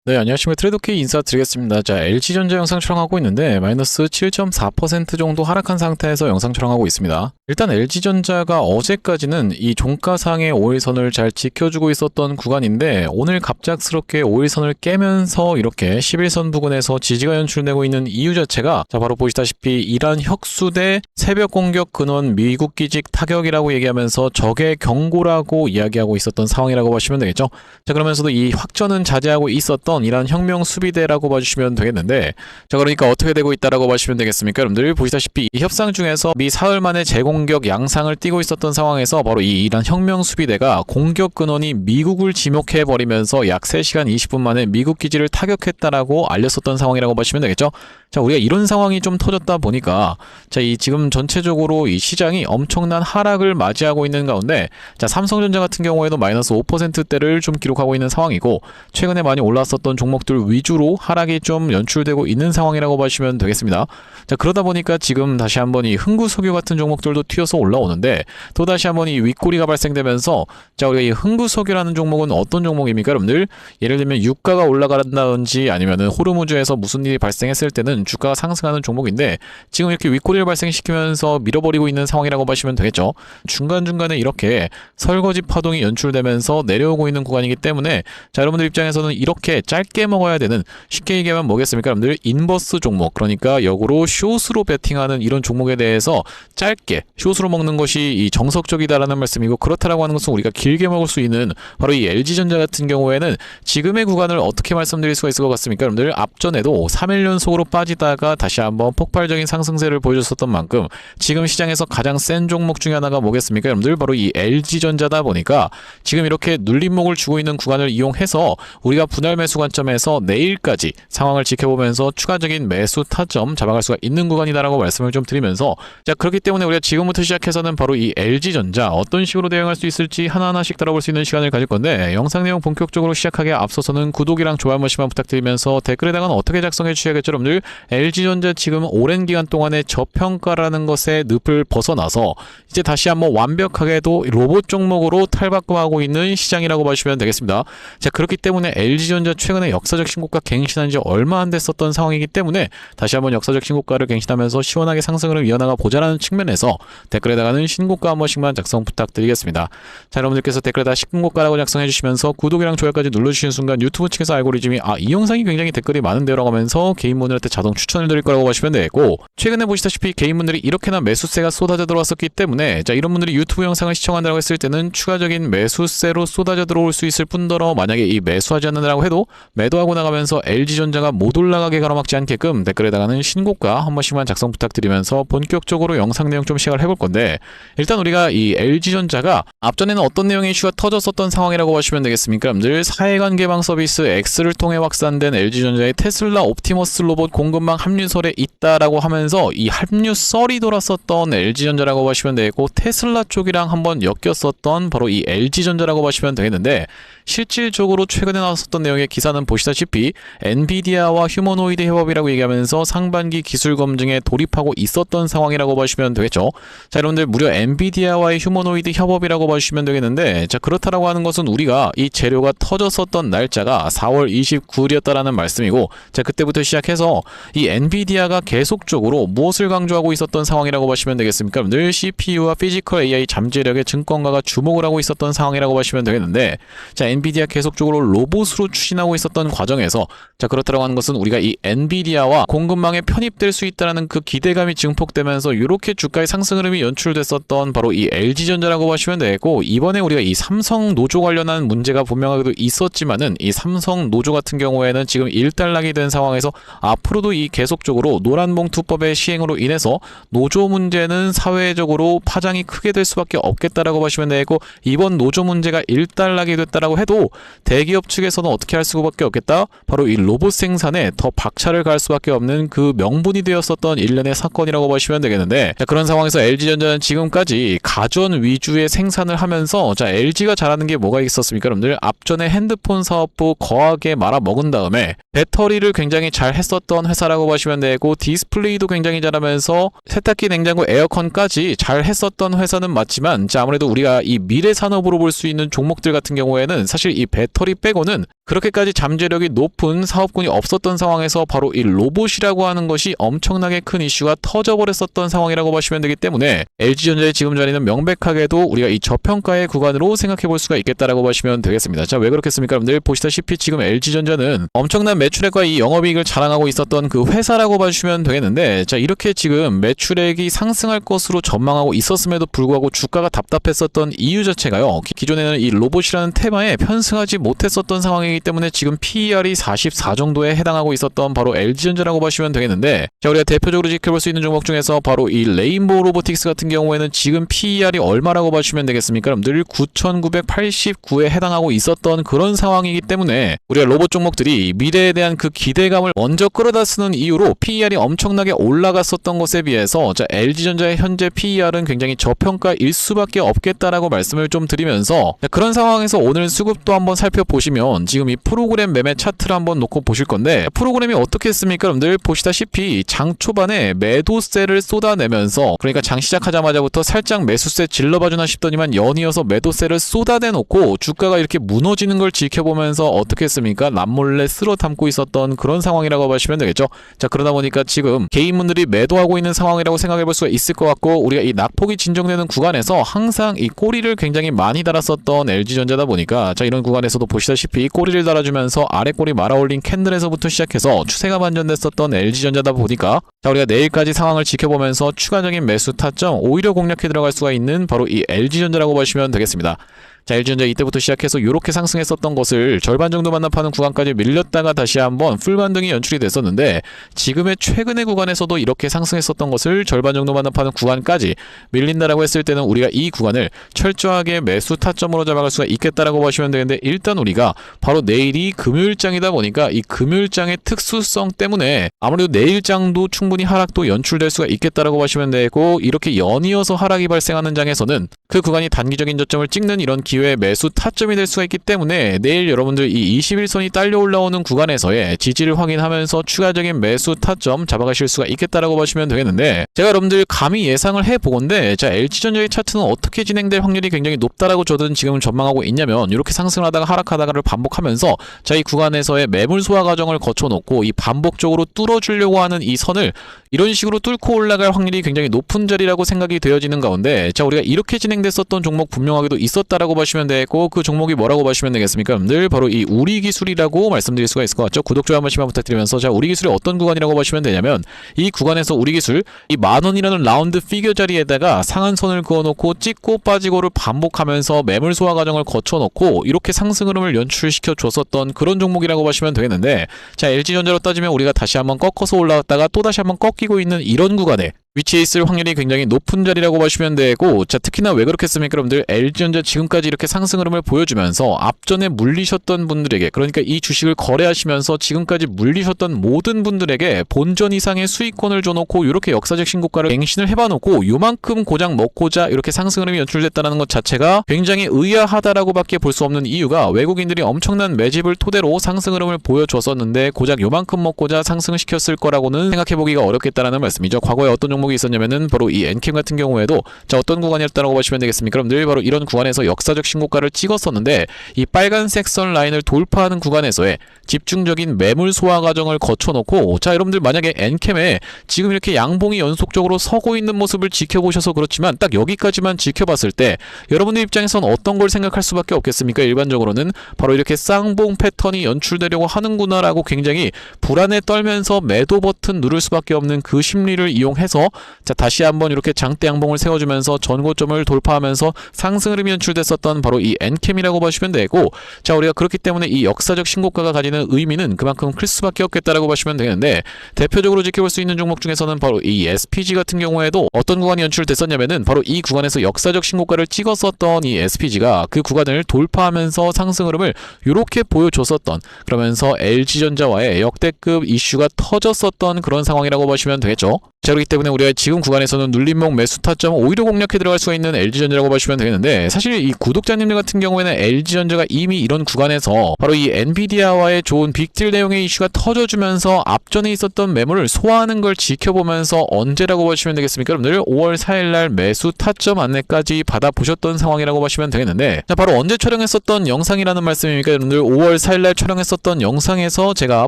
네, 안녕하십니까. 트레이더K 인사드리겠습니다. 자, LG전자 영상 촬영하고 있는데 마이너스 7.4% 정도 하락한 상태에서 영상 촬영하고 있습니다. 일단 LG전자가 어제까지는 이 종가상의 5일선을 잘 지켜주고 있었던 구간인데 오늘 갑작스럽게 5일선을 깨면서 이렇게 11선 부근에서 지지가 연출되고 있는 이유 자체가 바로 보시다시피 이란 혁수대 새벽 공격 근원 미국 기직 타격이라고 얘기하면서 적의 경고라고 이야기하고 있었던 상황이라고 보시면 되겠죠. 자, 그러면서도 이 확전은 자제하고 있었던 이란 혁명 수비대라고 봐주시면 되겠는데, 자, 그러니까 어떻게 되고 있다라고 봐주시면 되겠습니까? 여러분들 보시다시피 이 협상 중에서 미 사흘 만에 재공격 양상을 띠고 있었던 상황에서 바로 이 이란 혁명 수비대가 공격 근원이 미국을 지목해 버리면서 약 3시간 20분 만에 미국 기지를 타격했다라고 알렸었던 상황이라고 보시면 되겠죠. 자, 우리가 이런 상황이 좀 터졌다 보니까 이 지금 전체적으로 이 시장이 엄청난 하락을 맞이하고 있는 가운데, 자, 삼성전자 같은 경우에도 마이너스 5%대를 좀 기록하고 있는 상황이고, 최근에 많이 올랐었던 종목들 위주로 하락이 좀 연출되고 있는 상황이라고 보시면 되겠습니다. 자, 그러다 보니까 지금 다시 한번 이 흥구석유 같은 종목들도 튀어서 올라오는데, 또 다시 한번 이 윗꼬리가 발생되면서, 자, 우리가 이 흥구석유라는 종목은 어떤 종목입니까, 여러분들? 예를 들면 유가가 올라간다든지 아니면은 호르무즈에서 무슨 일이 발생했을 때는 주가가 상승하는 종목인데, 지금 이렇게 윗꼬리를 발생시키면서 밀어버리고 있는 상황이라고 보시면 되겠죠. 중간중간에 이렇게 설거지 파동이 연출되면서 내려오고 있는 구간이기 때문에, 자, 여러분들 입장에서는 이렇게 짧게 먹어야 되는, 쉽게 얘기하면 뭐겠습니까, 여러분들? 인버스 종목, 그러니까 역으로 숏으로 베팅하는 이런 종목에 대해서 짧게 숏으로 먹는 것이 이 정석적이다라는 말씀이고, 그렇다라고 하는 것은 우리가 길게 먹을 수 있는 바로 이 LG전자 같은 경우에는 지금의 구간을 어떻게 말씀드릴 수가 있을 것 같습니까, 여러분들? 앞전에도 3일 연속으로 빠지다가 다시 한번 폭발적인 상승세를 보여줬었던 만큼 지금 시장에서 가장 센 종목 중에 하나가 뭐겠습니까, 여러분들? 바로 이 LG전자다 보니까 지금 이렇게 눌림목을 주고 있는 구간을 이용해서 우리가 분할 매수 관점에서 내일까지 상황을 지켜보면서 추가적인 매수 타점 잡아갈 수가 있는 구간이다라고 말씀을 좀 드리면서, 자, 그렇기 때문에 우리가 지금부터 시작해서는 바로 이 LG전자 어떤 식으로 대응할 수 있을지 하나하나씩 다뤄볼 수 있는 시간을 가질 건데, 영상 내용 본격적으로 시작하기에 앞서서는 구독이랑 좋아요 한 번씩만 부탁드리면서 댓글에다가는 어떻게 작성해 주셔야겠죠, 여러분들? LG전자 지금 오랜 기간 동안의 저평가라는 것에 늪을 벗어나서 이제 다시 한번 완벽하게도 로봇 종목으로 탈바꿈하고 있는 시장이라고 보시면 되겠습니다. 자, 그렇기 때문에 LG전자 최근에 역사적 신고가 갱신한 지 얼마 안 됐었던 상황이기 때문에 다시 한번 역사적 신고가를 갱신하면서 시원하게 상승을 이어나가 보자라는 측면에서 댓글에다가는 신고가 한 번씩만 작성 부탁드리겠습니다. 자, 여러분들께서 댓글에다 신고가라고 작성해 주시면서 구독이랑 좋아요까지 눌러주시는 순간 유튜브 측에서 알고리즘이 이 영상이 굉장히 댓글이 많은데요 라고 하면서 개인분들한테 자동 추천을 드릴 거라고 보시면 되겠고, 최근에 보시다시피 개인분들이 이렇게나 매수세가 쏟아져 들어왔었기 때문에, 자, 이런 분들이 유튜브 영상을 시청한다고 했을 때는 추가적인 매수세로 쏟아져 들어올 수 있을 뿐더러 만약에 이 매수하지 않는다고 해도 매도하고 나가면서 LG전자가 못 올라가게 가로막지 않게끔 댓글에다가는 신고가 한 번씩만 작성 부탁드리면서 본격적으로 영상 내용 좀 시작을 해볼 건데, 일단 우리가 이 LG전자가 앞전에는 어떤 내용의 이슈가 터졌었던 상황이라고 보시면 되겠습니까, 여러분들? 사회관 개방 서비스 X를 통해 확산된 LG전자의 테슬라 옵티머스 로봇 공급망 합류설에 있다라고 하면서 이 합류설이 돌았었던 LG전자라고 보시면 되고, 테슬라 쪽이랑 한번 엮였었던 바로 이 LG전자라고 보시면 되겠는데, 실질적으로 최근에 나왔었던 내용의 기사는 보시다시피 엔비디아와 휴머노이드 협업이라고 얘기하면서 상반기 기술 검증에 돌입하고 있었던 상황이라고 보시면 되겠죠. 자, 여러분들 무려 엔비디아와의 휴머노이드 협업이라고 보시면 되겠는데, 자, 그렇다라고 하는 것은 우리가 이 재료가 터졌었던 날짜가 4월 29일이었다라는 말씀이고, 자, 그때부터 시작해서 이 엔비디아가 계속적으로 무엇을 강조하고 있었던 상황이라고 보시면 되겠습니까? 여러분들 CPU와 피지컬 AI 잠재력에 증권가가 주목을 하고 있었던 상황이라고 보시면 되겠는데, 자, 엔비디아 계속적으로 로봇으로 추진하고 있었던 과정에서, 자, 그렇다고 하는 것은 우리가 이 엔비디아와 공급망에 편입될 수 있다는 그 기대감이 증폭되면서 이렇게 주가의 상승 흐름이 연출됐었던 바로 이 LG전자라고 보시면 되고, 이번에 우리가 이 삼성 노조 관련한 문제가 분명하게도 있었지만은 이 삼성 노조 같은 경우에는 지금 일단락이 된 상황에서 앞으로도 이 계속적으로 노란봉투법의 시행으로 인해서 노조 문제는 사회적으로 파장이 크게 될 수밖에 없겠다라고 보시면 되고, 이번 노조 문제가 일단락이 됐다라고 해도 대기업 측에서는 어떻게 할 수밖에 없겠다? 바로 이 로봇 생산에 더 박차를 가할 수밖에 없는 그 명분이 되었었던 일련의 사건이라고 보시면 되겠는데, 자, 그런 상황에서 LG전자는 지금까지 가전 위주의 생산을 하면서, 자, LG가 잘하는 게 뭐가 있었습니까, 여러분들? 앞전에 핸드폰 사업부 거하게 말아먹은 다음에 배터리를 굉장히 잘 했었던 회사라고 보시면 되고, 디스플레이도 굉장히 잘하면서 세탁기, 냉장고, 에어컨까지 잘 했었던 회사는 맞지만, 자, 아무래도 우리가 이 미래 산업으로 볼 수 있는 종목들 같은 경우에는 사실 이 배터리 빼고는 그렇게까지 아직까지 잠재력이 높은 사업군이 없었던 상황에서 바로 이 로봇이라고 하는 것이 엄청나게 큰 이슈가 터져버렸었던 상황이라고 보시면 되기 때문에 LG전자의 지금 자리는 명백하게도 우리가 이 저평가의 구간으로 생각해 볼 수가 있겠다라고 보시면 되겠습니다. 자, 왜 그렇겠습니까? 여러분들 보시다시피 지금 LG전자는 엄청난 매출액과 이 영업이익을 자랑하고 있었던 그 회사라고 봐주시면 되겠는데, 자, 이렇게 지금 매출액이 상승할 것으로 전망하고 있었음에도 불구하고 주가가 답답했었던 이유 자체가요, 기존에는 이 로봇이라는 테마에 편승하지 못했었던 상황이기 때문에 지금 PER이 44 정도에 해당하고 있었던 바로 LG전자라고 보시면 되겠는데, 자, 우리가 대표적으로 지켜볼 수 있는 종목 중에서 바로 이 레인보우 로보틱스 같은 경우에는 지금 PER이 얼마라고 봐주시면 되겠습니까? 늘 9,989에 해당하고 있었던 그런 상황이기 때문에 우리가 로봇 종목들이 미래에 대한 그 기대감을 먼저 끌어다 쓰는 이유로 PER이 엄청나게 올라갔었던 것에 비해서, 자, LG전자의 현재 PER은 굉장히 저평가일 수밖에 없겠다라고 말씀을 좀 드리면서, 자, 그런 상황에서 오늘 수급도 한번 살펴보시면 지금 이 프로그램 매매 차트를 한번 놓고 보실 건데, 프로그램이 어떻게 했습니까? 여러분들 보시다시피 장 초반에 매도세를 쏟아내면서, 그러니까 장 시작하자마자부터 살짝 매수세 질러봐주나 싶더니만 연이어서 매도세를 쏟아내놓고 주가가 이렇게 무너지는 걸 지켜보면서 어떻게 했습니까? 남몰래 쓸어 담고 있었던 그런 상황이라고 보시면 되겠죠. 자, 그러다 보니까 지금 개인분들이 매도하고 있는 상황이라고 생각해 볼 수가 있을 것 같고, 우리가 이 낙폭이 진정되는 구간에서 항상 이 꼬리를 굉장히 많이 달았었던 LG전자다 보니까, 자, 이런 구간에서도 보시다시피 꼬리를 달아주면서 아래 꼬리 말아올린 캔들에서부터 시작해서 추세가 반전됐었던 LG전자다 보니까, 자, 우리가 내일까지 상황을 지켜보면서 추가적인 매수 타점 오히려 공략해 들어갈 수가 있는 바로 이 LG전자라고 보시면 되겠습니다. 자, LG전자 이때부터 시작해서 이렇게 상승했었던 것을 절반 정도 반납하는 구간까지 밀렸다가 다시 한번 풀반등이 연출이 됐었는데, 지금의 최근의 구간에서도 이렇게 상승했었던 것을 절반 정도 반납하는 구간까지 밀린다라고 했을 때는 우리가 이 구간을 철저하게 매수 타점으로 잡아갈 수가 있겠다라고 보시면 되는데, 일단 우리가 바로 내일이 금요일장이다 보니까 이 금요일장의 특수성 때문에 아무래도 내일장도 충분히 하락도 연출될 수가 있겠다라고 보시면 되고, 이렇게 연이어서 하락이 발생하는 장에서는 그 구간이 단기적인 저점을 찍는 이런 기회의 매수 타점이 될 수가 있기 때문에 내일 여러분들 이 21선이 딸려 올라오는 구간에서의 지지를 확인하면서 추가적인 매수 타점 잡아가실 수가 있겠다라고 보시면 되겠는데, 제가 여러분들 감히 예상을 해보건데, 자, LG전자의 차트는 어떻게 진행될 확률이 굉장히 높다라고 저는 지금 전망하고 있냐면, 이렇게 상승을 하다가 하락하다가를 반복하면서, 자, 이 구간에서의 매물 소화 과정을 거쳐놓고 이 반복적으로 뚫어주려고 하는 이 선을 이런 식으로 뚫고 올라갈 확률이 굉장히 높은 자리라고 생각이 되어지는 가운데, 자, 우리가 이렇게 진행됐었던 종목 분명하게도 있었다라고 보시면 되고, 그 종목이 뭐라고 보시면 되겠습니까? 늘 바로 이 우리기술이라고 말씀드릴 수가 있을 것 같죠. 구독, 좋아요 한 번씩만 부탁드리면서, 자, 우리기술이 어떤 구간이라고 보시면 되냐면, 이 구간에서 우리기술 이 10,000원이라는 라운드 피겨 자리에다가 상한선을 그어놓고 찍고 빠지고를 반복하면서 매물 소화 과정을 거쳐놓고 이렇게 상승 흐름을 연출시켜 줬었던 그런 종목이라고 보시면 되겠는데, 자, LG전자로 따지면 우리가 다시 한번 꺾어서 올라왔다가 또 다시 한번 꺾이고 있는 이런 구간에 위치에 있을 확률이 굉장히 높은 자리라고 보시면 되고, 자, 특히나 왜 그렇겠습니까? 여러분들 LG전자 지금까지 이렇게 상승 흐름을 보여주면서 앞전에 물리셨던 분들에게, 그러니까 이 주식을 거래하시면서 지금까지 물리셨던 모든 분들에게 본전 이상의 수익권을 줘놓고 이렇게 역사적 신고가를 갱신을 해봐놓고 요만큼 고작 먹고자 이렇게 상승 흐름이 연출됐다는 것 자체가 굉장히 의아하다라고 밖에 볼 수 없는 이유가, 외국인들이 엄청난 매집을 토대로 상승 흐름을 보여줬었는데 고작 요만큼 먹고자 상승을 시켰을 거라고는 생각해보기가 어렵겠다라는 말씀이죠. 과거에 어떤 종목이 있었냐면은 바로 이 엔캠 같은 경우에도, 자, 어떤 구간이었다라고 보시면 되겠습니까? 그럼 늘 바로 이런 구간에서 역사적 신고가를 찍었었는데, 이 빨간색 선 라인을 돌파하는 구간에서의 집중적인 매물 소화 과정을 거쳐놓고, 자, 여러분들 만약에 엔캠에 지금 이렇게 양봉이 연속적으로 서고 있는 모습을 지켜보셔서 그렇지만 딱 여기까지만 지켜봤을 때 여러분들 입장에선 어떤 걸 생각할 수밖에 없겠습니까? 일반적으로는 바로 이렇게 쌍봉 패턴이 연출되려고 하는구나라고 굉장히 불안에 떨면서 매도 버튼 누를 수밖에 없는 그 심리를 이용해서, 자, 다시 한번 이렇게 장대 양봉을 세워주면서 전고점을 돌파하면서 상승 흐름이 연출됐었던 바로 이 엔캠이라고 보시면 되고, 자, 우리가 그렇기 때문에 이 역사적 신고가가 가지는 의미는 그만큼 클 수밖에 없겠다라고 보시면 되는데, 대표적으로 지켜볼 수 있는 종목 중에서는 바로 이 SPG 같은 경우에도 어떤 구간이 연출됐었냐면은 바로 이 구간에서 역사적 신고가를 찍었었던 이 SPG가 그 구간을 돌파하면서 상승 흐름을 이렇게 보여줬었던, 그러면서 LG전자와의 역대급 이슈가 터졌었던 그런 상황이라고 보시면 되겠죠. 자, 그렇기 때문에 우리가 지금 구간에서는 눌림목 매수 타점 오히려 공략해 들어갈 수가 있는 LG전자라고 보시면 되겠는데, 사실 이 구독자님들 같은 경우에는 LG전자가 이미 이런 구간에서 바로 이 엔비디아와의 좋은 빅딜 내용의 이슈가 터져주면서 앞전에 있었던 매물을 소화하는 걸 지켜보면서 언제라고 보시면 되겠습니까? 여러분들 5월 4일날 매수 타점 안내까지 받아보셨던 상황이라고 보시면 되겠는데, 자, 바로 언제 촬영했었던 영상이라는 말씀입니까? 여러분들 5월 4일날 촬영했었던 영상에서 제가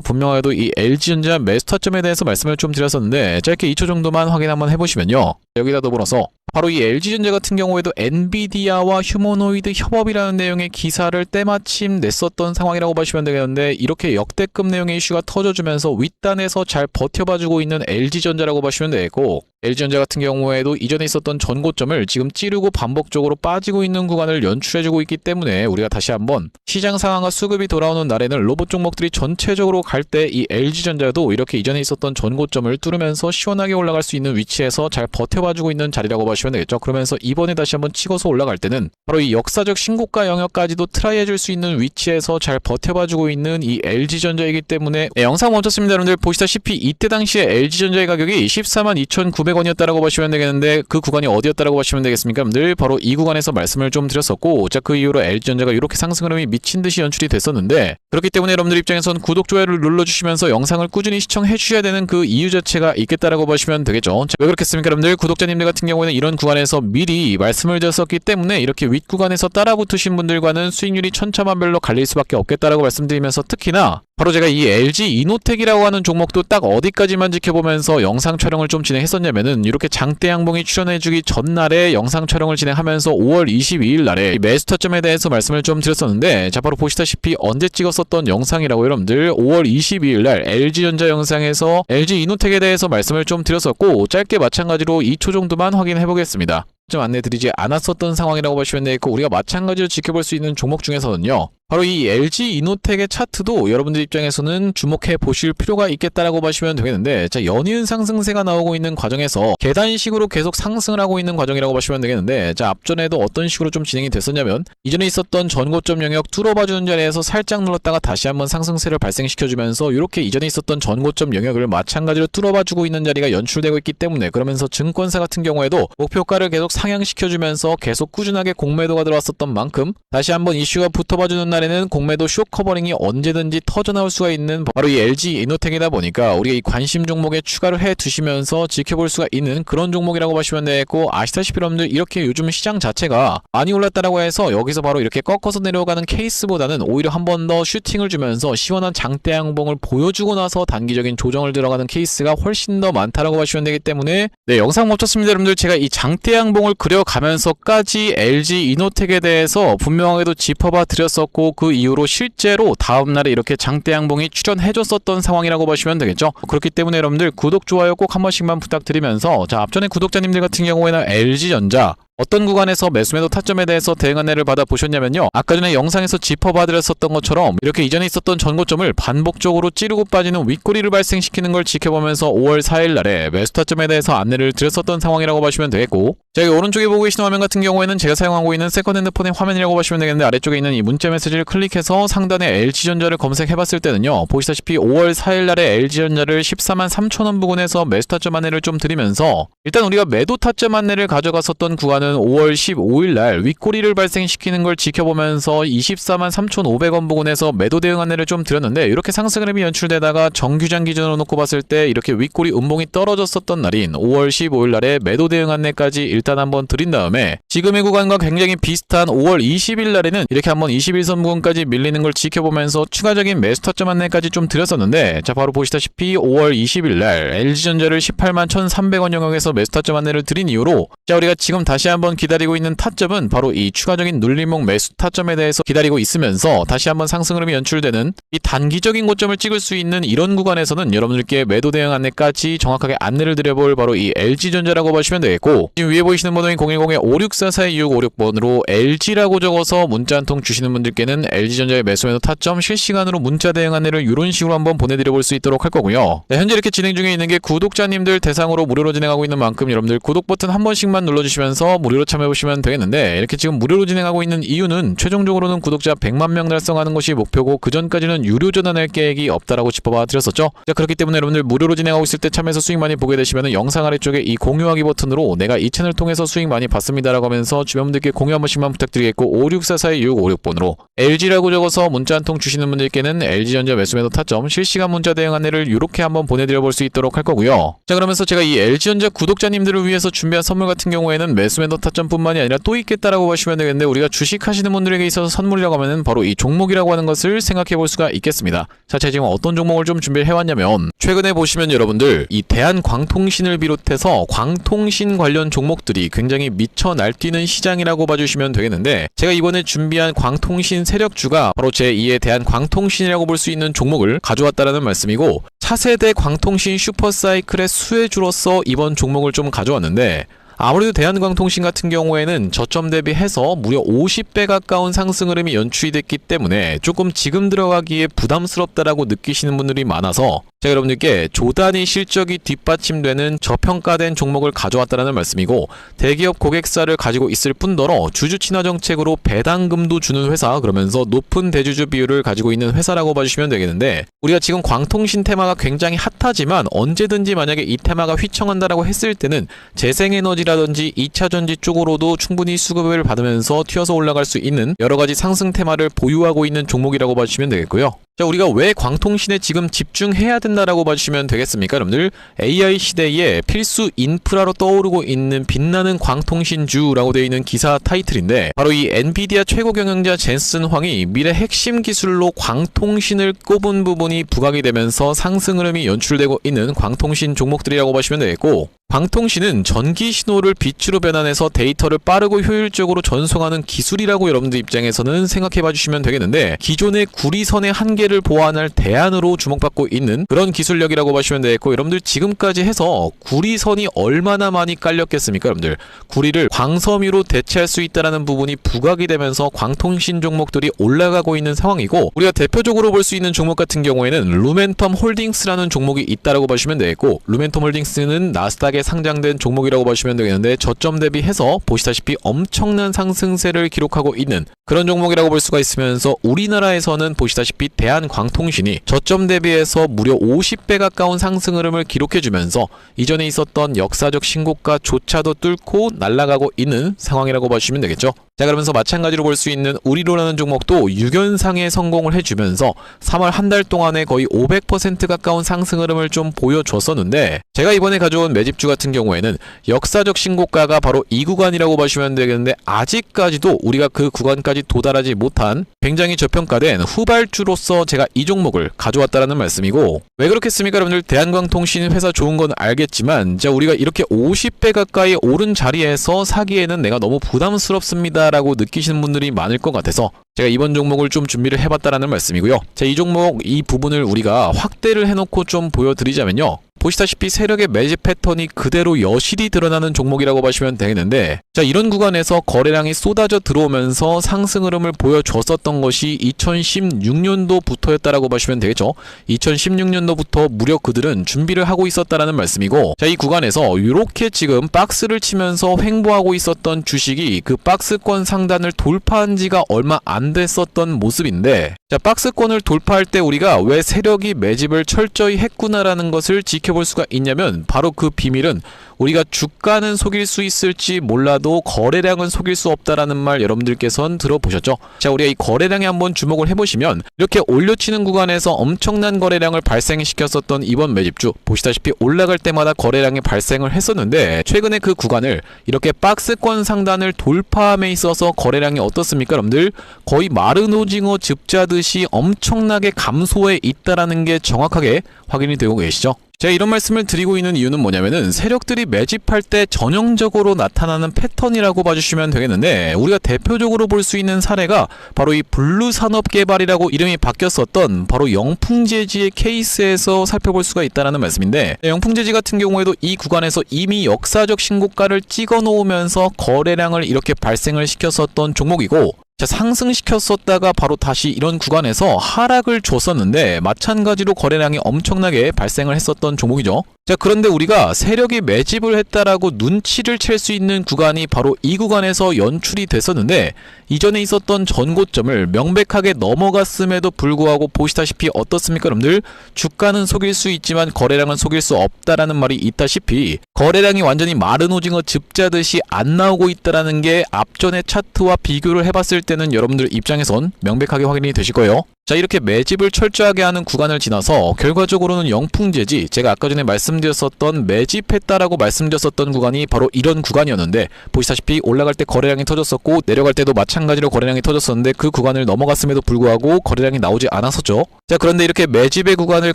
분명하게도 이 LG전자 매수 타점에 대해서 말씀을 좀 드렸었는데, 짧게 2초 정도만 확인 한번 해보시면요, 여기다 더불어서 바로 이 LG전자 같은 경우에도 엔비디아와 휴머노이드 협업이라는 내용의 기사를 때마침 냈었던 상황이라고 보시면 되겠는데, 이렇게 역대급 내용의 이슈가 터져주면서 윗단에서 잘 버텨봐주고 있는 LG전자라고 보시면 되겠고, LG전자 같은 경우에도 이전에 있었던 전고점을 지금 찌르고 반복적으로 빠지고 있는 구간을 연출해주고 있기 때문에 우리가 다시 한번 시장 상황과 수급이 돌아오는 날에는 로봇 종목들이 전체적으로 갈 때 이 LG전자도 이렇게 이전에 있었던 전고점을 뚫으면서 시원하게 올라갈 수 있는 위치에서 잘 버텨봐주고 있는 자리라고 보시면 되겠죠. 그러면서 이번에 다시 한번 치고서 올라갈 때는 바로 이 역사적 신고가 영역까지도 트라이해줄 수 있는 위치에서 잘 버텨봐주고 있는 이 LG전자이기 때문에, 영상 멈췄습니다. 여러분들 보시다시피 이때 당시에 LG전자의 가격이 142,900원이었다라고 보시면 되겠는데, 그 구간이 어디였다라고 보시면 되겠습니까? 늘 바로 이 구간에서 말씀을 좀 드렸었고, 자, 그 이후로 LG전자가 이렇게 상승 흐름이 미친 듯이 연출이 됐었는데, 그렇기 때문에 여러분들 입장에선 구독, 좋아요를 눌러주시면서 영상을 꾸준히 시청해 주셔야 되는 그 이유 자체가 있겠다라고 보시면 되겠죠. 자, 왜 그렇겠습니까? 여러분들 구독자님들 같은 경우에는 이런 구간에서 미리 말씀을 드렸었기 때문에 이렇게 윗구간에서 따라붙으신 분들과는 수익률이 천차만별로 갈릴 수밖에 없겠다라고 말씀드리면서, 특히나 바로 제가 이 LG 이노텍이라고 하는 종목도 딱 어디까지만 지켜보면서 영상 촬영을 좀 진행했었냐면은, 이렇게 장대 양봉이 출연해주기 전날에 영상 촬영을 진행하면서 5월 22일 날에 매수 타점에 대해서 말씀을 좀 드렸었는데, 자, 바로 보시다시피 언제 찍었었던 영상이라고 여러분들 5월 22일 날 LG전자 영상에서 LG 이노텍에 대해서 말씀을 좀 드렸었고, 짧게 마찬가지로 2초 정도만 확인해 보겠습니다. 좀 안내드리지 않았었던 상황이라고 보시면 되겠고, 우리가 마찬가지로 지켜볼 수 있는 종목 중에서는요, 바로 이 LG 이노텍의 차트도 여러분들 입장에서는 주목해 보실 필요가 있겠다라고 보시면 되겠는데, 자, 연이은 상승세가 나오고 있는 과정에서 계단식으로 계속 상승을 하고 있는 과정이라고 보시면 되겠는데, 자, 앞전에도 어떤 식으로 좀 진행이 됐었냐면, 이전에 있었던 전고점 영역 뚫어봐주는 자리에서 살짝 눌렀다가 다시 한번 상승세를 발생시켜주면서 이렇게 이전에 있었던 전고점 영역을 마찬가지로 뚫어봐주고 있는 자리가 연출되고 있기 때문에, 그러면서 증권사 같은 경우에도 목표가를 계속 상향시켜주면서 계속 꾸준하게 공매도가 들어왔었던 만큼, 다시 한번 이슈가 붙어봐주는 날에는 공매도 쇼 커버링이 언제든지 터져나올 수가 있는 바로 이 LG 이노텍이다 보니까, 우리가 이 관심 종목에 추가를 해 두시면서 지켜볼 수가 있는 그런 종목이라고 보시면 되겠고, 아시다시피 여러분들 이렇게 요즘 시장 자체가 많이 올랐다라고 해서 여기서 바로 이렇게 꺾어서 내려가는 케이스보다는 오히려 한 번 더 슈팅을 주면서 시원한 장대 양봉을 보여주고 나서 단기적인 조정을 들어가는 케이스가 훨씬 더 많다라고 보시면 되기 때문에, 네, 영상 멈췄습니다. 여러분들 제가 이 장대 양봉을 그려가면서까지 LG 이노텍에 대해서 분명하게도 짚어봐 드렸었고, 그 이후로 실제로 다음날에 이렇게 장대 양봉이 출현해줬었던 상황이라고 보시면 되겠죠. 그렇기 때문에 여러분들 구독, 좋아요 꼭 한 번씩만 부탁드리면서, 자, 앞전에 구독자님들 같은 경우에는 LG전자 어떤 구간에서 매수매도 타점에 대해서 대응 안내를 받아보셨냐면요, 아까 전에 영상에서 짚어봐드렸었던 것처럼 이렇게 이전에 있었던 전고점을 반복적으로 찌르고 빠지는 윗꼬리를 발생시키는 걸 지켜보면서 5월 4일 날에 매수 타점에 대해서 안내를 드렸었던 상황이라고 보시면 되겠고, 자, 여기 오른쪽에 보고 계시는 화면 같은 경우에는 제가 사용하고 있는 세컨 핸드폰의 화면이라고 보시면 되겠는데, 아래쪽에 있는 이 문자 메시지를 클릭해서 상단에 LG전자를 검색해봤을 때는요, 보시다시피 5월 4일 날에 LG전자를 143,000원 부근에서 매수 타점 안내를 좀 드리면서, 일단 우리가 매도 타점 안내를 가져갔었던 구간은 5월 15일 날 윗꼬리를 발생시키는 걸 지켜보면서 243,500원 부근에서 매도 대응 안내를 좀 드렸는데, 이렇게 상승 흐름이 연출되다가 정규장 기준으로 놓고 봤을 때 이렇게 윗꼬리 음봉이 떨어졌었던 날인 5월 15일 날에 매도 대응 안내까지 일단 한번 드린 다음에, 지금의 구간과 굉장히 비슷한 5월 20일 날에는 이렇게 한번 21선 부근까지 밀리는 걸 지켜보면서 추가적인 매수 타점 안내까지 좀 드렸었는데, 자, 바로 보시다시피 5월 20일 날 LG전자를 181,300원 영역에서 매수 타점 안내를 드린 이후로, 자, 우리가 지금 다시 한번 기다리고 있는 타점은 바로 이 추가적인 눌림목 매수 타점에 대해서 기다리고 있으면서 다시 한번 상승 흐름이 연출되는 이 단기적인 고점을 찍을 수 있는 이런 구간에서는 여러분들께 매도 대응 안내까지 정확하게 안내를 드려볼 바로 이 LG전자라고 보시면 되겠고, 지금 위에 보이시는 번호인 010-5644-2656번으로 LG라고 적어서 문자 한 통 주시는 분들께는 LG전자의 매수 매도 타점 실시간으로 문자 대응 안내를 이런 식으로 한번 보내드려볼 수 있도록 할 거고요. 네, 현재 이렇게 진행 중에 있는 게 구독자님들 대상으로 무료로 진행하고 있는 만큼 여러분들 구독 버튼 한 번씩만 눌러주시면서 무료로 참여해보시면 되겠는데, 이렇게 지금 무료로 진행하고 있는 이유는 최종적으로는 구독자 100만 명 달성하는 것이 목표고 그 전까지는 유료 전환할 계획이 없다라고 짚어봐 드렸었죠. 자, 그렇기 때문에 여러분들 무료로 진행하고 있을 때 참여해서 수익 많이 보게 되시면 영상 아래쪽에 이 공유하기 버튼으로 내가 이 채널 통해서 수익 많이 봤습니다라고 하면서 주변 분들께 공유 한 번씩만 부탁드리겠고, 5644-2656번으로 LG라고 적어서 문자 한 통 주시는 분들께는 LG전자 매수매도 타점 실시간 문자 대응 안내를 이렇게 한번 보내드려 볼 수 있도록 할 거고요. 자, 그러면서 제가 이 LG전자 구독자님들을 위해서 준비한 선물 같은 경우에는 매수매도 타점뿐만이 아니라 또 있겠다라고 보시면 되겠는데, 우리가 주식 하시는 분들에게 있어서 선물이라고 하면은 바로 이 종목이라고 하는 것을 생각해 볼 수가 있겠습니다. 자, 제가 지금 어떤 종목을 좀 준비를 해왔냐면, 최근에 보시면 여러분들 이 대한광통신을 비롯해서 광통신 관련 종목들이 굉장히 미쳐 날뛰는 시장이라고 봐주시면 되겠는데, 제가 이번에 준비한 광통신 세력주가 바로 제2의 대한광통신이라고 볼 수 있는 종목을 가져왔다라는 말씀이고, 차세대 광통신 슈퍼사이클의 수혜주로서 이번 종목을 좀 가져왔는데, 아무래도 대한광통신 같은 경우에는 저점 대비해서 무려 50배 가까운 상승 흐름이 연출이 됐기 때문에 조금 지금 들어가기에 부담스럽다라고 느끼시는 분들이 많아서 제가 여러분들께 조단위 실적이 뒷받침되는 저평가된 종목을 가져왔다는 말씀이고, 대기업 고객사를 가지고 있을 뿐더러 주주 친화 정책으로 배당금도 주는 회사, 그러면서 높은 대주주 비율을 가지고 있는 회사라고 봐주시면 되겠는데, 우리가 지금 광통신 테마가 굉장히 핫하지만 언제든지 만약에 이 테마가 휘청한다라고 했을 때는 재생에너지라든지 2차전지 쪽으로도 충분히 수급을 받으면서 튀어서 올라갈 수 있는 여러가지 상승 테마를 보유하고 있는 종목이라고 봐주시면 되겠고요. 자, 우리가 왜 광통신에 지금 집중해야 된다라고 봐주시면 되겠습니까? 여러분들, AI 시대에 필수 인프라로 떠오르고 있는 빛나는 광통신주라고 되어 있는 기사 타이틀인데, 바로 이 엔비디아 최고 경영자 젠슨 황이 미래 핵심 기술로 광통신을 꼽은 부분이 부각이 되면서 상승 흐름이 연출되고 있는 광통신 종목들이라고 보시면 되겠고, 광통신은 전기 신호를 빛으로 변환해서 데이터를 빠르고 효율적으로 전송하는 기술이라고 여러분들 입장에서는 생각해 봐주시면 되겠는데, 기존의 구리선의 한계를 보완할 대안으로 주목받고 있는 그런 기술력이라고 보시면 되겠고, 여러분들 지금까지 해서 구리선이 얼마나 많이 깔렸겠습니까? 여러분들 구리를 광섬유로 대체할 수 있다는 부분이 부각이 되면서 광통신 종목들이 올라가고 있는 상황이고, 우리가 대표적으로 볼 수 있는 종목 같은 경우에는 루멘텀 홀딩스라는 종목이 있다라고 보시면 되겠고, 루멘텀 홀딩스는 나스닥에 상장된 종목이라고 보시면 되겠는데, 저점 대비해서 보시다시피 엄청난 상승세를 기록하고 있는 그런 종목이라고 볼 수가 있으면서, 우리나라에서는 보시다시피 대한광통신이 저점 대비해서 무려 50배 가까운 상승 흐름을 기록해주면서 이전에 있었던 역사적 신고가조차도 뚫고 날아가고 있는 상황이라고 보시면 되겠죠. 자, 그러면서 마찬가지로 볼 수 있는 우리로라는 종목도 6연상에 성공을 해주면서 3월 한 달 동안에 거의 500% 가까운 상승 흐름을 좀 보여줬었는데, 제가 이번에 가져온 매집주 같은 경우에는 역사적 신고가가 바로 이 구간이라고 보시면 되겠는데, 아직까지도 우리가 그 구간까지 도달하지 못한 굉장히 저평가된 후발주로서 제가 이 종목을 가져왔다라는 말씀이고, 왜 그렇겠습니까? 여러분들, 대한광통신 회사 좋은 건 알겠지만, 자, 우리가 이렇게 50배 가까이 오른 자리에서 사기에는 내가 너무 부담스럽습니다 라고 느끼시는 분들이 많을 것 같아서 제가 이번 종목을 좀 준비를 해봤다라는 말씀이고요. 자, 이 종목 이 부분을 우리가 확대를 해놓고 좀 보여드리자면요, 보시다시피 세력의 매집 패턴이 그대로 여실히 드러나는 종목이라고 보시면 되겠는데, 자, 이런 구간에서 거래량이 쏟아져 들어오면서 상승 흐름을 보여줬었던 것이 2016년도부터였다라고 보시면 되겠죠. 2016년도부터 무려 그들은 준비를 하고 있었다라는 말씀이고, 자, 이 구간에서 이렇게 지금 박스를 치면서 횡보하고 있었던 주식이 그 박스권 상단을 돌파한 지가 얼마 안 됐었던 모습인데, 자, 박스권을 돌파할 때 우리가 왜 세력이 매집을 철저히 했구나라는 것을 지켜볼 수가 있냐면, 바로 그 비밀은 우리가 주가는 속일 수 있을지 몰라도 거래량은 속일 수 없다라는 말 여러분들께서는 들어보셨죠? 자, 우리가 이 거래량에 한번 주목을 해보시면, 이렇게 올려치는 구간에서 엄청난 거래량을 발생시켰었던 이번 매집주, 보시다시피 올라갈 때마다 거래량이 발생을 했었는데, 최근에 그 구간을 이렇게 박스권 상단을 돌파함에 있어서 거래량이 어떻습니까? 여러분들, 거의 마른 오징어 즙자듯이 엄청나게 감소해 있다라는 게 정확하게 확인이 되고 계시죠? 제가 이런 말씀을 드리고 있는 이유는 뭐냐면은, 세력들이 매집할 때 전형적으로 나타나는 패턴이라고 봐주시면 되겠는데, 우리가 대표적으로 볼 수 있는 사례가 바로 이 블루산업개발이라고 이름이 바뀌었었던 바로 영풍재지의 케이스에서 살펴볼 수가 있다는 말씀인데, 영풍재지 같은 경우에도 이 구간에서 이미 역사적 신고가를 찍어 놓으면서 거래량을 이렇게 발생을 시켰었던 종목이고, 자, 상승시켰었다가 바로 다시 이런 구간에서 하락을 줬었는데 마찬가지로 거래량이 엄청나게 발생을 했었던 종목이죠. 자, 그런데 우리가 세력이 매집을 했다라고 눈치를 챌 수 있는 구간이 바로 이 구간에서 연출이 됐었는데 이전에 있었던 전고점을 명백하게 넘어갔음에도 불구하고 보시다시피 어떻습니까 여러분들? 주가는 속일 수 있지만 거래량은 속일 수 없다라는 말이 있다시피 거래량이 완전히 마른 오징어 즙자듯이 안 나오고 있다라는 게 앞전의 차트와 비교를 해봤을 때는 여러분들 입장에선 명백하게 확인이 되실 거예요. 자, 이렇게 매집을 철저하게 하는 구간을 지나서 결과적으로는 영풍재지, 제가 아까 전에 말씀드렸었던 매집했다라고 말씀드렸었던 구간이 바로 이런 구간이었는데 보시다시피 올라갈 때 거래량이 터졌었고 내려갈 때도 마찬가지로 거래량이 터졌었는데 그 구간을 넘어갔음에도 불구하고 거래량이 나오지 않았었죠. 자, 그런데 이렇게 매집의 구간을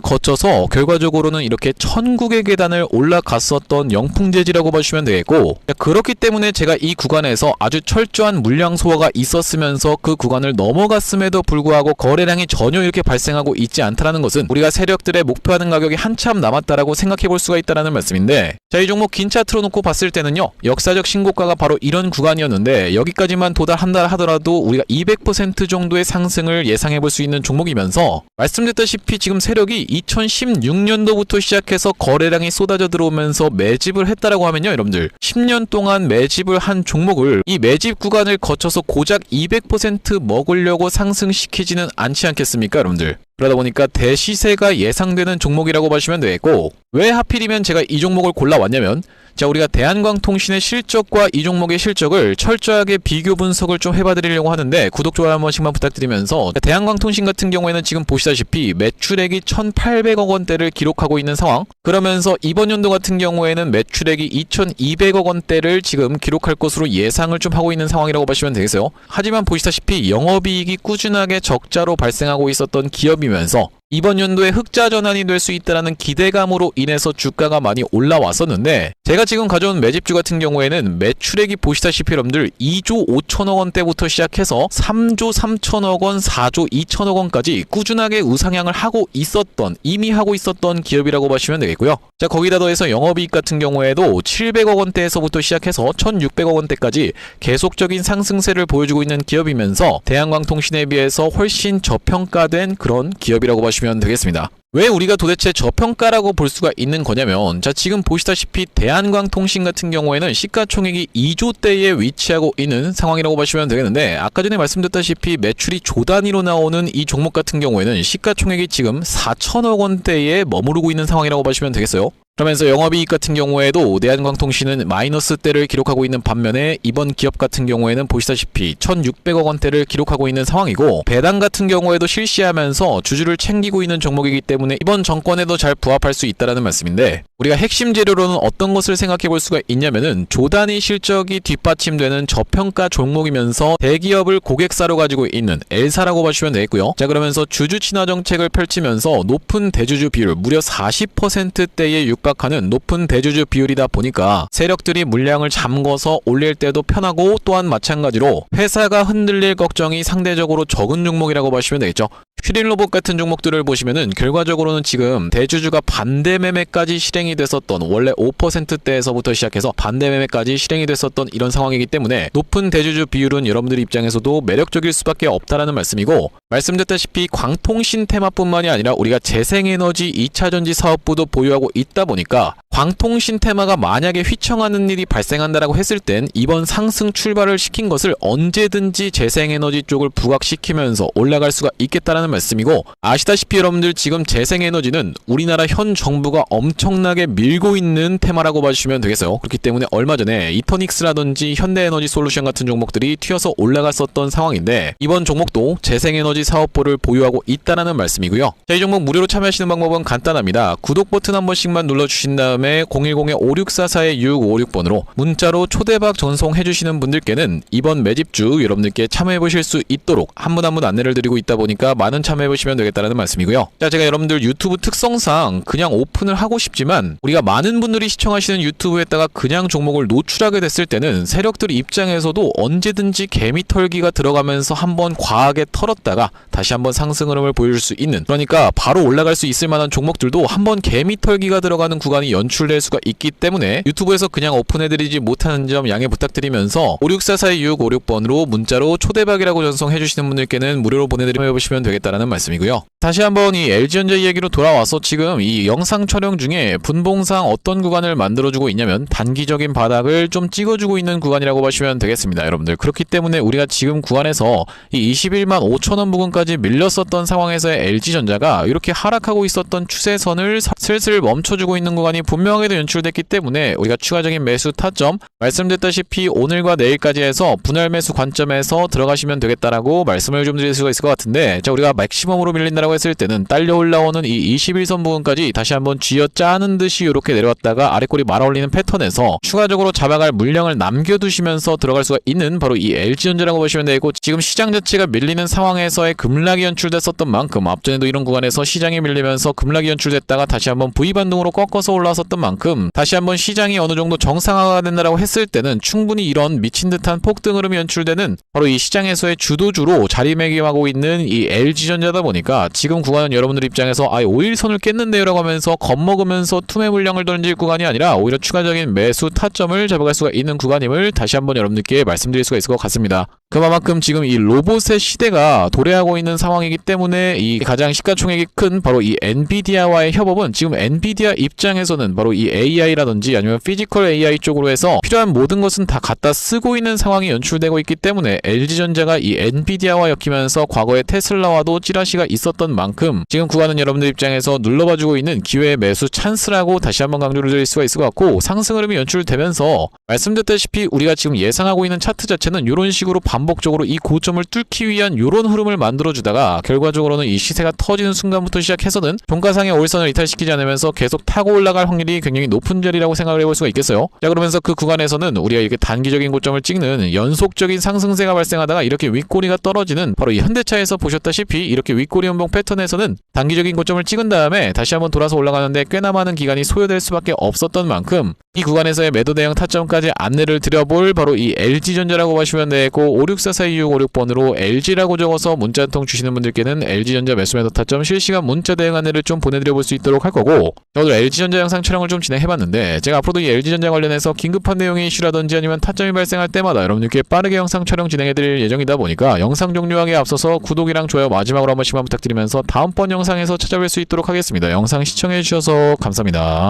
거쳐서 결과적으로는 이렇게 천국의 계단을 올라갔었던 영풍재지라고 봐주시면 되겠고, 자, 그렇기 때문에 제가 이 구간에서 아주 철저한 물량 소화가 있었으면서 그 구간을 넘어갔음에도 불구하고 거래량이 전혀 이렇게 발생하고 있지 않다라는 것은 우리가 세력들의 목표하는 가격이 한참 남았다라고 생각해 볼 수가 있다라는 말씀인데, 자, 이 종목 긴 차트로 놓고 봤을 때는요, 역사적 신고가가 바로 이런 구간이었는데 여기까지만 도달한다 하더라도 우리가 200% 정도의 상승을 예상해 볼 수 있는 종목이면서 말씀드렸다시피 지금 세력이 2016년도부터 시작해서 거래량이 쏟아져 들어오면서 매집을 했다라고 하면요, 여러분들 10년 동안 매집을 한 종목을 이 매집 구간을 거쳐서 고작 200% 먹으려고 상승시키지는 않지 않겠습니까 여러분들? 그러다 보니까 대시세가 예상되는 종목이라고 보시면 되겠고, 왜 하필이면 제가 이 종목을 골라왔냐면, 자, 우리가 대한광통신의 실적과 이 종목의 실적을 철저하게 비교 분석을 좀 해봐드리려고 하는데 구독, 좋아요 한 번씩만 부탁드리면서, 대한광통신 같은 경우에는 지금 보시다시피 매출액이 1,800억 원대를 기록하고 있는 상황, 그러면서 이번 연도 같은 경우에는 매출액이 2,200억 원대를 지금 기록할 것으로 예상을 좀 하고 있는 상황이라고 보시면 되겠어요. 하지만 보시다시피 영업이익이 꾸준하게 적자로 발생하고 있었던 기업이면서 이번 연도에 흑자 전환이 될 수 있다는 기대감으로 인해서 주가가 많이 올라왔었는데, 제가 지금 가져온 매집주 같은 경우에는 매출액이 보시다시피 여러분들 2조 5천억 원대부터 시작해서 3조 3천억 원, 4조 2천억 원까지 꾸준하게 우상향을 하고 있었던, 이미 하고 있었던 기업이라고 보시면 되겠고요. 자, 거기다 더해서 영업이익 같은 경우에도 700억 원대에서부터 시작해서 1,600억 원대까지 계속적인 상승세를 보여주고 있는 기업이면서 대한광통신에 비해서 훨씬 저평가된 그런 기업이라고 보시면 되겠습니다. 왜 우리가 도대체 저평가라고 볼 수가 있는 거냐면, 자, 지금 보시다시피 대한광통신 같은 경우에는 시가총액이 2조대에 위치하고 있는 상황이라고 보시면 되겠는데, 아까 전에 말씀드렸다시피 매출이 조 단위로 나오는 이 종목 같은 경우에는 시가총액이 지금 4천억 원대에 머무르고 있는 상황이라고 보시면 되겠어요. 그러면서 영업이익 같은 경우에도 대한광통신은 마이너스대를 기록하고 있는 반면에 이번 기업 같은 경우에는 보시다시피 1,600억 원대를 기록하고 있는 상황이고, 배당 같은 경우에도 실시하면서 주주를 챙기고 있는 종목이기 때문에 이번 정권에도 잘 부합할 수 있다라는 말씀인데, 우리가 핵심 재료로는 어떤 것을 생각해 볼 수가 있냐면은 조단위 실적이 뒷받침되는 저평가 종목이면서 대기업을 고객사로 가지고 있는 L사라고 보시면 되겠고요. 자, 그러면서 주주 친화 정책을 펼치면서 높은 대주주 비율, 무려 40%대에 육박하는 높은 대주주 비율이다 보니까 세력들이 물량을 잠궈서 올릴 때도 편하고, 또한 마찬가지로 회사가 흔들릴 걱정이 상대적으로 적은 종목이라고 보시면 되겠죠. 슈린로봇 같은 종목들을 보시면은 결과적으로는 지금 대주주가 반대 매매까지 실행이 됐었던, 원래 5%대에서부터 시작해서 반대 매매까지 실행이 됐었던 이런 상황이기 때문에 높은 대주주 비율은 여러분들 입장에서도 매력적일 수밖에 없다라는 말씀이고, 말씀드렸다시피 광통신 테마뿐만이 아니라 우리가 재생에너지 2차전지 사업부도 보유하고 있다 보니까 광통신 테마가 만약에 휘청하는 일이 발생한다라고 했을 땐 이번 상승 출발을 시킨 것을 언제든지 재생에너지 쪽을 부각시키면서 올라갈 수가 있겠다라는 말씀이고, 아시다시피 여러분들 지금 재생에너지는 우리나라 현 정부가 엄청나게 밀고 있는 테마라고 봐주시면 되겠어요. 그렇기 때문에 얼마 전에 이터닉스라든지 현대에너지 솔루션 같은 종목들이 튀어서 올라갔었던 상황인데, 이번 종목도 재생에너지 사업부를 보유하고 있다라는 말씀이고요. 자, 이 종목 무료로 참여하시는 방법은 간단합니다. 구독 버튼 한 번씩만 눌러주신 다음에 010-5644-6556번으로 문자로 초대박 전송해주시는 분들께는 이번 매집주 여러분들께 참여해보실 수 있도록 한 분 한 분 안내를 드리고 있다 보니까 많은 한번 참여해보시면 되겠다는 말씀이고요. 자, 제가 여러분들 유튜브 특성상 그냥 오픈을 하고 싶지만 우리가 많은 분들이 시청하시는 유튜브에다가 그냥 종목을 노출하게 됐을 때는 세력들 입장에서도 언제든지 개미 털기가 들어가면서 한번 과하게 털었다가 다시 한번 상승 흐름을 보여줄 수 있는, 그러니까 바로 올라갈 수 있을 만한 종목들도 한번 개미 털기가 들어가는 구간이 연출될 수가 있기 때문에 유튜브에서 그냥 오픈해드리지 못하는 점 양해 부탁드리면서 564425656번으로 문자로 초대박이라고 전송해주시는 분들께는 무료로 보내드리면 되겠다라는 말씀이고요. 다시 한번 이 LG전자 이야기로 돌아와서 지금 이 영상 촬영 중에 분봉상 어떤 구간을 만들어주고 있냐면 단기적인 바닥을 좀 찍어주고 있는 구간이라고 보시면 되겠습니다. 여러분들, 그렇기 때문에 우리가 지금 구간에서 이 21만 5천원 부근까지 밀렸었던 상황에서의 LG전자가 이렇게 하락하고 있었던 추세선을 슬슬 멈춰주고 있는 구간이 분명하게도 연출됐기 때문에 우리가 추가적인 매수 타점 말씀드렸다시피 오늘과 내일까지 해서 분할 매수 관점에서 들어가시면 되겠다라고 말씀을 좀 드릴 수가 있을 것 같은데, 자, 우리가 맥시멈으로 밀린다라고 했을 때는 딸려 올라오는 이 21선 부분까지 다시 한번 쥐어 짜는 듯이 이렇게 내려왔다가 아래꼬리 말아 올리는 패턴에서 추가적으로 잡아갈 물량을 남겨두시면서 들어갈 수가 있는 바로 이 LG전자라고 보시면 되고, 지금 시장 자체가 밀리는 상황에서의 급락이 연출됐었던 만큼 앞전에도 이런 구간에서 시장이 밀리면서 급락이 연출됐다가 다시 한번 V반등으로 꺾어서 올라왔었던 만큼 다시 한번 시장이 어느 정도 정상화가 된다라고 했을 때는 충분히 이런 미친 듯한 폭등 흐름이 연출되는 바로 이 시장에서의 주도주로 자리매김하고 있는 이 LG전자다 보니까 지금 구간은 여러분들 입장에서 5일선을 깼는데요 라고 하면서 겁먹으면서 투매 물량을 던질 구간이 아니라 오히려 추가적인 매수 타점을 잡아갈 수가 있는 구간임을 다시 한번 여러분들께 말씀드릴 수가 있을 것 같습니다. 그만큼 지금 이 로봇의 시대가 도래하고 있는 상황이기 때문에 이 가장 시가총액이 큰 바로 이 엔비디아와의 협업은 지금 엔비디아 입장에서는 바로 이 AI라든지 아니면 피지컬 AI 쪽으로 해서 필요한 모든 것은 다 갖다 쓰고 있는 상황이 연출되고 있기 때문에 LG전자가 이 엔비디아와 엮이면서 과거에 테슬라와도 찌라시가 있었던 만큼 지금 구간은 여러분들 입장에서 눌러봐주고 있는 기회의 매수 찬스라고 다시 한번 강조를 드릴 수가 있을 것 같고, 상승 흐름이 연출되면서 말씀드렸다시피 우리가 지금 예상하고 있는 차트 자체는 이런 식으로 반복적으로 이 고점을 뚫기 위한 이런 흐름을 만들어주다가 결과적으로는 이 시세가 터지는 순간부터 시작해서는 종가상의 5일선을 이탈시키지 않으면서 계속 타고 올라갈 확률이 굉장히 높은 자리라고 생각을 해볼 수가 있겠어요. 자, 그러면서 그 구간에서는 우리가 이렇게 단기적인 고점을 찍는 연속적인 상승세가 발생하다가 이렇게 윗꼬리가 떨어지는 바로 이 현대차에서 보셨다시피 이렇게 윗꼬리 연봉 패턴에서는 단기적인 고점을 찍은 다음에 다시 한번 돌아서 올라가는데 꽤나 많은 기간이 소요될 수밖에 없었던 만큼 이 구간에서의 매도 대응 타점까지 안내를 드려볼 바로 이 LG전자라고 보시면 되고, 564425656번으로 LG라고 적어서 문자 한 통 주시는 분들께는 LG전자 매수 매도 타점 실시간 문자 대응 안내를 좀 보내드려볼 수 있도록 할 거고, 오늘 LG전자 영상 촬영을 좀 진행해봤는데 제가 앞으로도 이 LG전자 관련해서 긴급한 내용의 이슈라든지 아니면 타점이 발생할 때마다 여러분들께 빠르게 영상 촬영 진행해드릴 예정이다 보니까 영상 종료하기에 앞서서 구독이랑 좋아요 마지막으로 한 번씩만 부탁드리면서 다음번 영상에서 찾아뵐 수 있도록 하겠습니다. 영상 시청해주셔서 감사합니다.